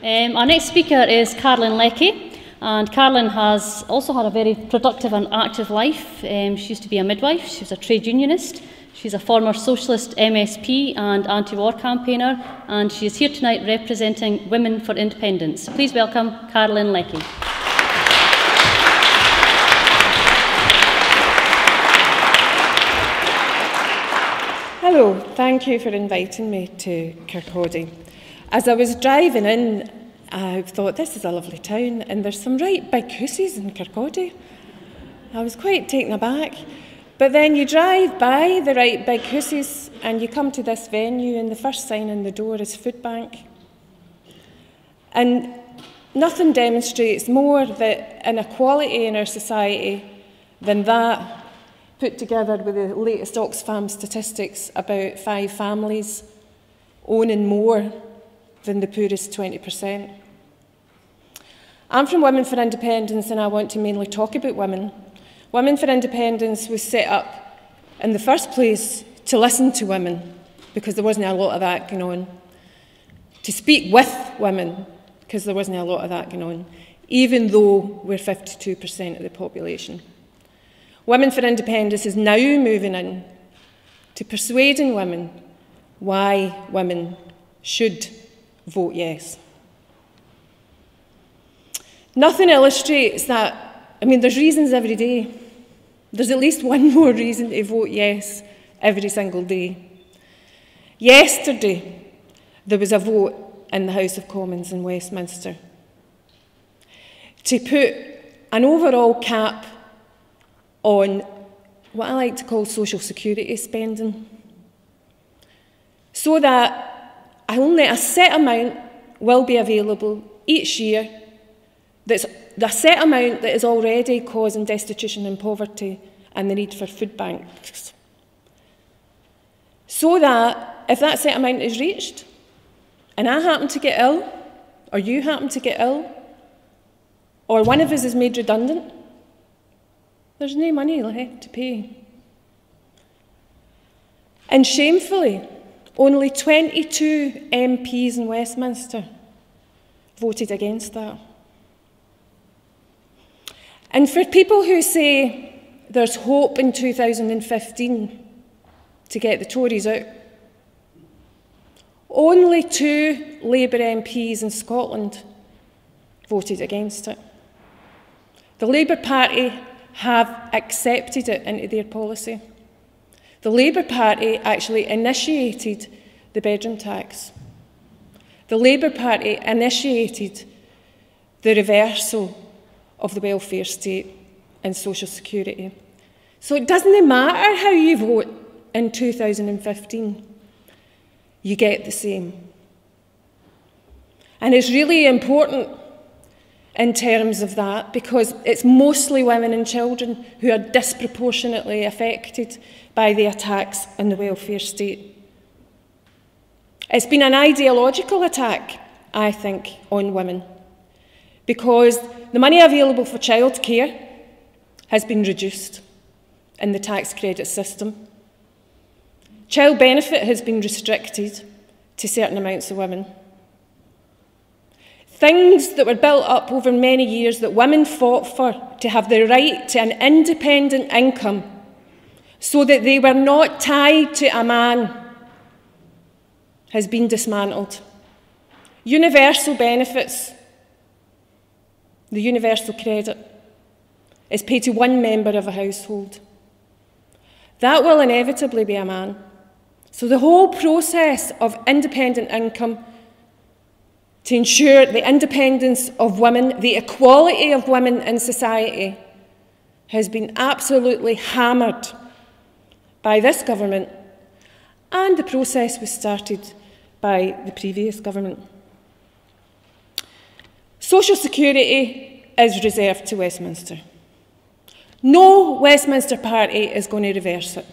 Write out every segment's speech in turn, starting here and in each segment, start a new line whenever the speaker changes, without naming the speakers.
Our next speaker is Carolyn Leckie, and Carolyn has also had a very productive and active life. She used to be a midwife, she was a trade unionist, she's a former socialist MSP and anti-war campaigner, and she is here tonight representing Women for Independence. Please welcome Carolyn Leckie.
Hello, thank you for inviting me to Kirkcaldy. As I was driving in, I thought this is a lovely town and there's some right big houses in Kirkcaldy. I was quite taken aback. But then you drive by the right big houses and you come to this venue and the first sign on the door is food bank. And nothing demonstrates more the inequality in our society than that, put together with the latest Oxfam statistics about 5 families owning more than the poorest 20%. I'm from Women for Independence and I want to mainly talk about women. Women for Independence was set up in the first place to listen to women, because there wasn't a lot of that going on. To speak with women, because there wasn't a lot of that going on, even though we're 52% of the population. Women for Independence is now moving in to persuading women why women should vote yes. Nothing illustrates that. I mean, there's reasons every day. There's at least one more reason to vote yes every single day. Yesterday, there was a vote in the House of Commons in Westminster to put an overall cap on what I like to call social security spending, so that only a set amount will be available each year. That's the set amount that is already causing destitution and poverty and the need for food banks. So that if that set amount is reached, and I happen to get ill, or you happen to get ill, or one of us is made redundant, there's no money left to pay. And shamefully, only 22 MPs in Westminster voted against that. And for people who say there's hope in 2015 to get the Tories out, only 2 Labour MPs in Scotland voted against it. The Labour Party have accepted it into their policy. The Labour Party actually initiated the bedroom tax. The Labour Party initiated the reversal of the welfare state and social security. So it doesn't matter how you vote in 2015, you get the same. And it's really important in terms of that, because it's mostly women and children who are disproportionately affected by the attacks on the welfare state. It's been an ideological attack, I think, on women, because the money available for childcare has been reduced in the tax credit system. Child benefit has been restricted to certain amounts of women. Things that were built up over many years that women fought for, to have the right to an independent income so that they were not tied to a man, has been dismantled. Universal benefits, the universal credit, is paid to one member of a household. That will inevitably be a man. So the whole process of independent income to ensure the independence of women, the equality of women in society, has been absolutely hammered by this government, and the process was started by the previous government. Social security is reserved to Westminster. No Westminster party is going to reverse it.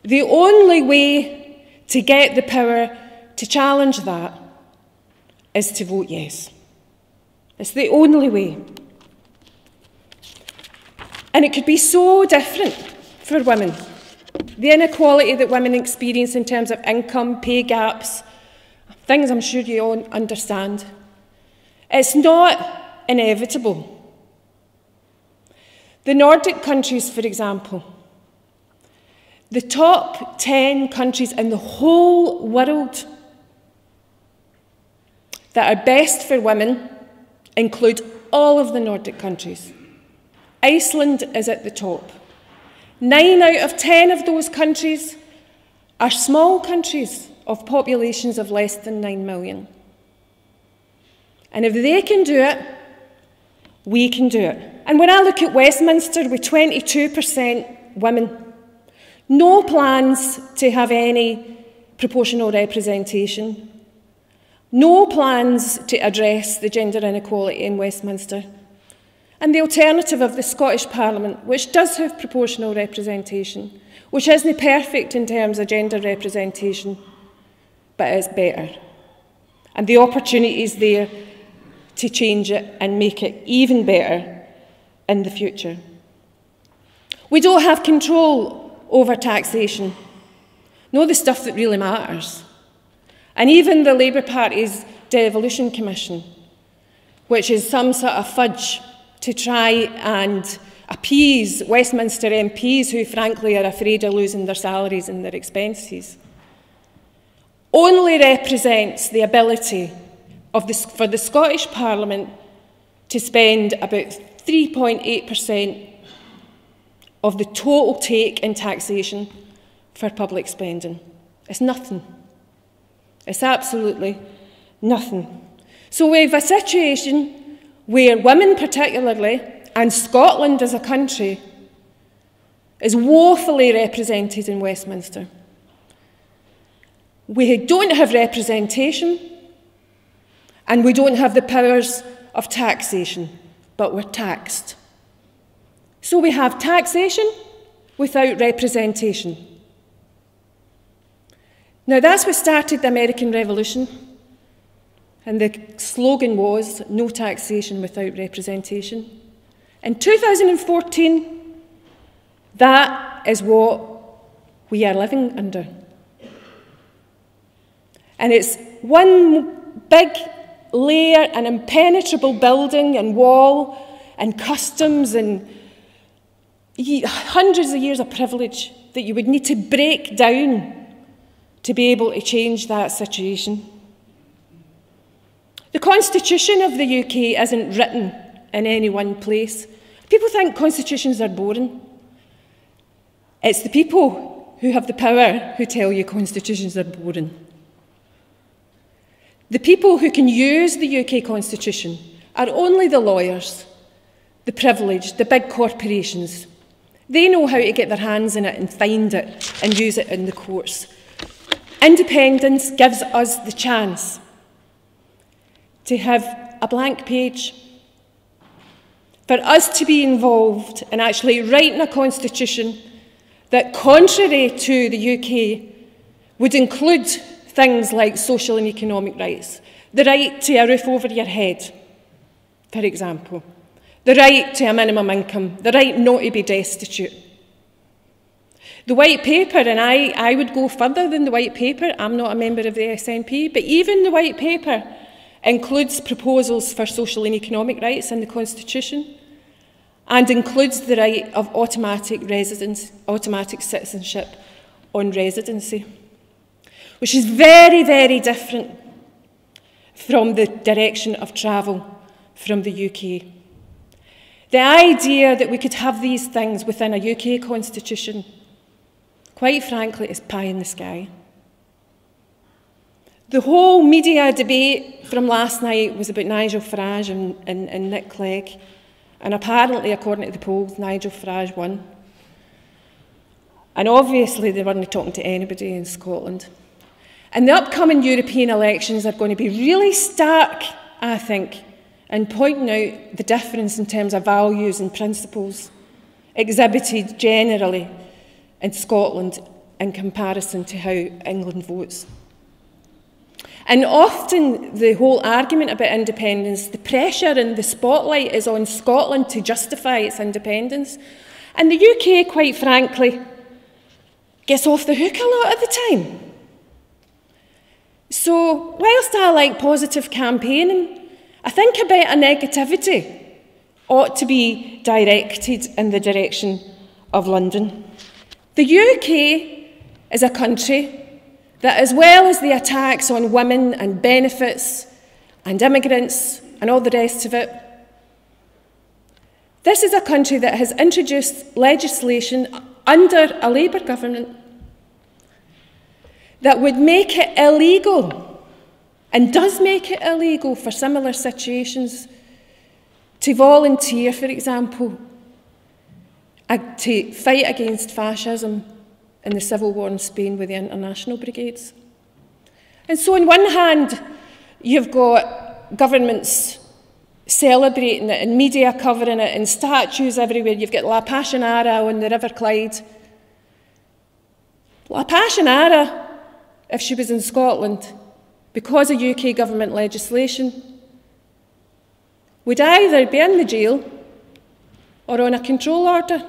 The only way to get the power to challenge that is to vote yes. It's the only way. And it could be so different for women. The inequality that women experience in terms of income, pay gaps, things I'm sure you all understand. It's not inevitable. The Nordic countries, for example, the top 10 countries in the whole world that are best for women include all of the Nordic countries. Iceland is at the top. 9 out of 10 of those countries are small countries of populations of less than 9 million. And if they can do it, we can do it. And when I look at Westminster with 22% women, no plans to have any proportional representation, no plans to address the gender inequality in Westminster, and the alternative of the Scottish Parliament, which does have proportional representation, which isn't perfect in terms of gender representation, but is better. And the opportunity is there to change it and make it even better in the future. We don't have control over taxation, no, the stuff that really matters. And even the Labour Party's Devolution Commission, which is some sort of fudge to try and appease Westminster MPs who frankly are afraid of losing their salaries and their expenses, only represents the ability for the Scottish Parliament to spend about 3.8% of the total take in taxation for public spending. It's nothing. It's absolutely nothing. So we have a situation where women particularly, and Scotland as a country, is woefully represented in Westminster. We don't have representation, and we don't have the powers of taxation, but we're taxed. So we have taxation without representation. Now that's what started the American Revolution, and the slogan was no taxation without representation. In 2014, that is what we are living under. And it's one big layer, an impenetrable building and wall and customs and hundreds of years of privilege that you would need to break down to be able to change that situation. The Constitution of the UK isn't written in any one place. People think constitutions are boring. It's the people who have the power who tell you constitutions are boring. The people who can use the UK Constitution are only the lawyers, the privileged, the big corporations. They know how to get their hands in it and find it and use it in the courts. Independence gives us the chance to have a blank page, for us to be involved in actually writing a constitution that, contrary to the UK, would include things like social and economic rights, the right to a roof over your head, for example, the right to a minimum income, the right not to be destitute. The White Paper, and I would go further than the White Paper, I'm not a member of the SNP, but even the White Paper includes proposals for social and economic rights in the Constitution and includes the right of automatic citizenship on residency, which is very, very different from the direction of travel from the UK. The idea that we could have these things within a UK constitution, quite frankly, is pie in the sky. The whole media debate from last night was about Nigel Farage and Nick Clegg, and apparently, according to the polls, Nigel Farage won. And obviously, they weren't talking to anybody in Scotland. And the upcoming European elections are going to be really stark, I think, in pointing out the difference in terms of values and principles exhibited generally in Scotland in comparison to how England votes. And often the whole argument about independence, the pressure and the spotlight is on Scotland to justify its independence. And the UK, quite frankly, gets off the hook a lot of the time. So, whilst I like positive campaigning, I think a bit of negativity ought to be directed in the direction of London. The UK is a country that, as well as the attacks on women and benefits and immigrants and all the rest of it, this is a country that has introduced legislation under a Labour government that would make it illegal, and does make it illegal for similar situations, to volunteer, for example, to fight against fascism in the civil war in Spain with the international brigades. And so on one hand, you've got governments celebrating it and media covering it and statues everywhere. You've got La Passionara on the River Clyde. La Passionara, if she was in Scotland, because of UK government legislation, would either be in the jail or on a control order.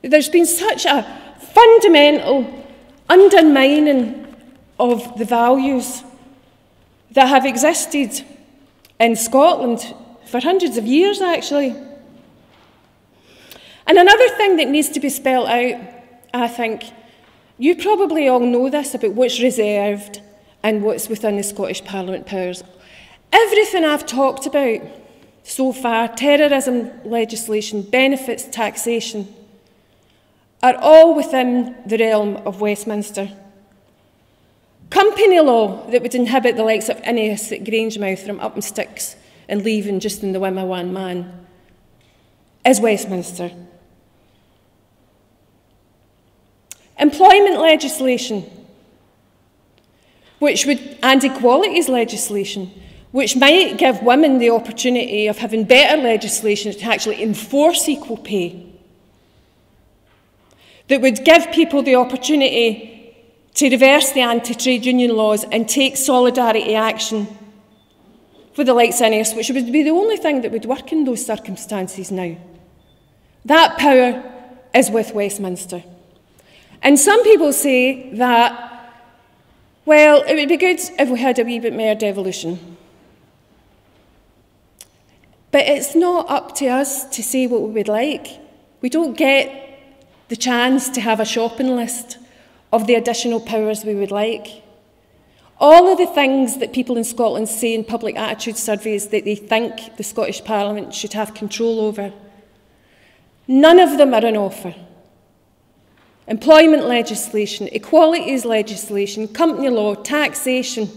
There's been such a fundamental undermining of the values that have existed in Scotland for hundreds of years, actually. And another thing that needs to be spelled out, I think, you probably all know this about what's reserved and what's within the Scottish Parliament powers. Everything I've talked about so far, terrorism legislation, benefits, taxation, are all within the realm of Westminster. Company law that would inhibit the likes of Innes at Grangemouth from up in sticks and leaving just in the whim of one man is Westminster. Employment legislation, and equalities legislation, which might give women the opportunity of having better legislation to actually enforce equal pay, that would give people the opportunity to reverse the anti-trade union laws and take solidarity action for the likes of Innes, which would be the only thing that would work in those circumstances now. That power is with Westminster. And some people say that, well, it would be good if we had a wee bit more devolution. But it's not up to us to say what we would like. We don't get the chance to have a shopping list of the additional powers we would like. All of the things that people in Scotland say in public attitude surveys that they think the Scottish Parliament should have control over, none of them are on offer. Employment legislation, equalities legislation, company law, taxation,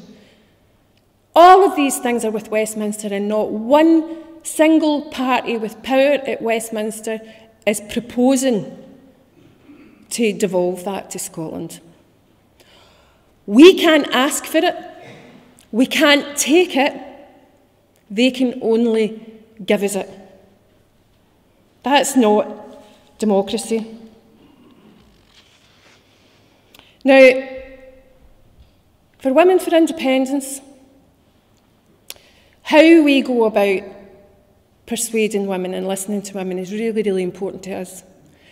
all of these things are with Westminster, and not one single party with power at Westminster is proposing to devolve that to Scotland. We can't ask for it. We can't take it. They can only give us it. That's not democracy. Now, for Women for Independence, how we go about persuading women and listening to women is really, really important to us.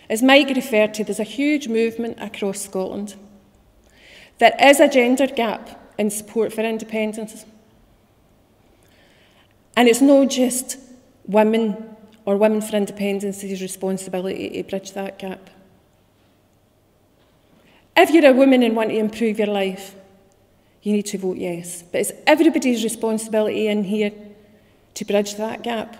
As Mike referred to, there's a huge movement across Scotland. There is a gender gap in support for independence. And it's not just women or Women for Independence's responsibility to bridge that gap. If you're a woman and want to improve your life, you need to vote yes. But it's everybody's responsibility in here to bridge that gap.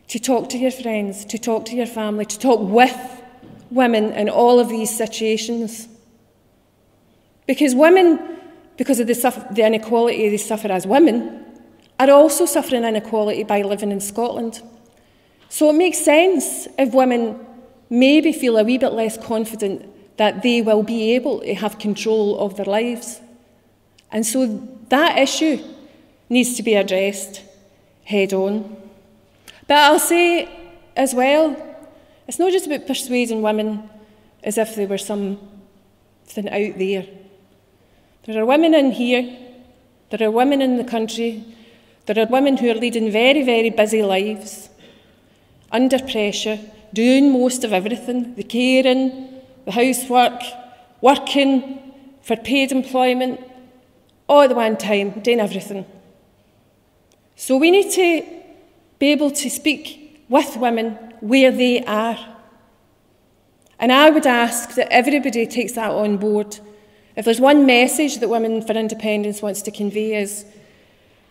To talk to your friends, to talk to your family, to talk with women in all of these situations. Because women, because of the inequality they suffer as women, are also suffering inequality by living in Scotland. So it makes sense if women maybe feel a wee bit less confident that they will be able to have control of their lives. And so that issue needs to be addressed head on. But I'll say as well, it's not just about persuading women as if they were something out there. There are women in here, there are women in the country, there are women who are leading very, very busy lives, under pressure, doing most of everything, the caring, the housework, working, for paid employment, all at the one time, doing everything. So we need to be able to speak with women where they are. And I would ask that everybody takes that on board. If there's one message that Women for Independence wants to convey is,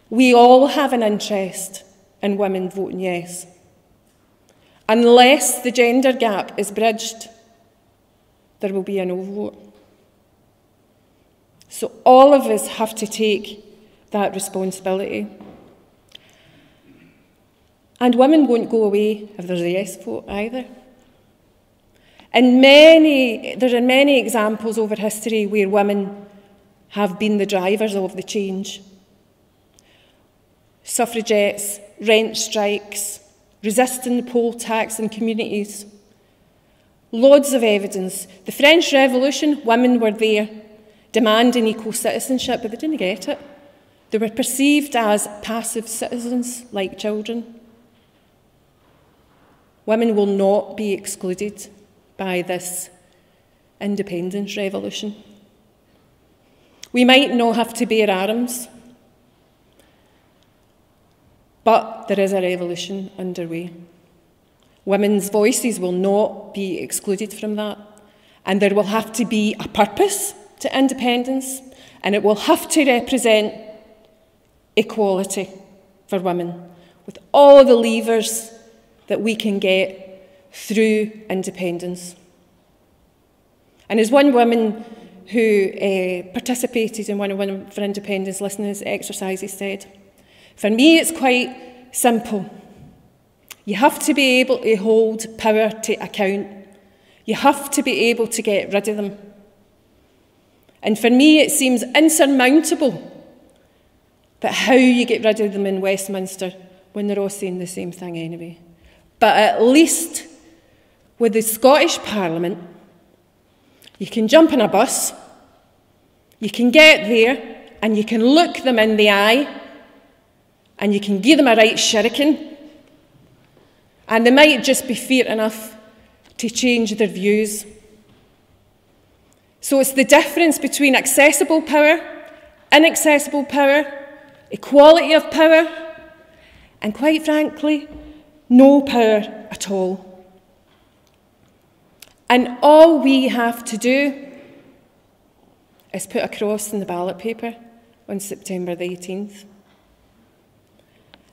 we all have an interest in women voting yes. Unless the gender gap is bridged, there will be a no vote. So all of us have to take that responsibility. And women won't go away if there's a yes vote either. There are many examples over history where women have been the drivers of the change. Suffragettes, rent strikes, resisting the poll tax in communities. Loads of evidence. The French Revolution, women were there, demanding equal citizenship, but they didn't get it. They were perceived as passive citizens, like children. Women will not be excluded by this independence revolution. We might not have to bear arms, but there is a revolution underway. Women's voices will not be excluded from that, and there will have to be a purpose to independence, and it will have to represent equality for women, with all the levers that we can get through independence. And as one woman who participated in one of Women for Independence listeners' exercises said, for me it's quite simple. You have to be able to hold power to account. You have to be able to get rid of them. And for me it seems insurmountable that how you get rid of them in Westminster when they're all saying the same thing anyway. But at least with the Scottish Parliament, you can jump in a bus, you can get there, and you can look them in the eye, and you can give them a right shuriken, and they might just be fair enough to change their views. So it's the difference between accessible power, inaccessible power, equality of power, and quite frankly, no power at all. And all we have to do is put a cross in the ballot paper on September the 18th.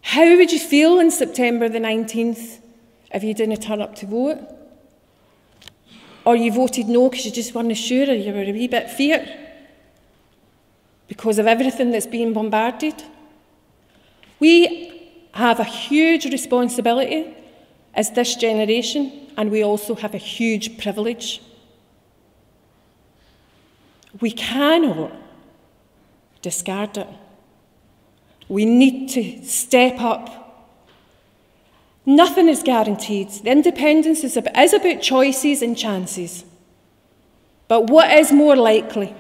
How would you feel on September the 19th if you didn't turn up to vote? Or you voted no because you just weren't sure, or you were a wee bit feared because of everything that's being bombarded? We have a huge responsibility as this generation, and we also have a huge privilege. We cannot discard it. We need to step up. Nothing is guaranteed. The independence is about choices and chances. But what is more likely?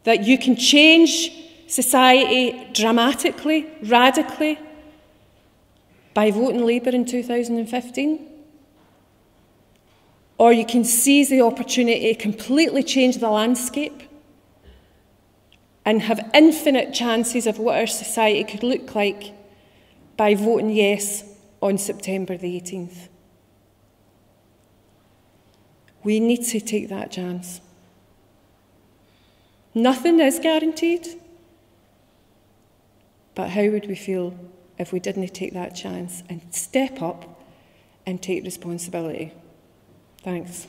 That you can change society dramatically, radically, by voting Labour in 2015? Or you can seize the opportunity to completely change the landscape and have infinite chances of what our society could look like by voting yes on September the 18th. We need to take that chance. Nothing is guaranteed, but how would we feel if we didn't take that chance and step up and take responsibility? Thanks.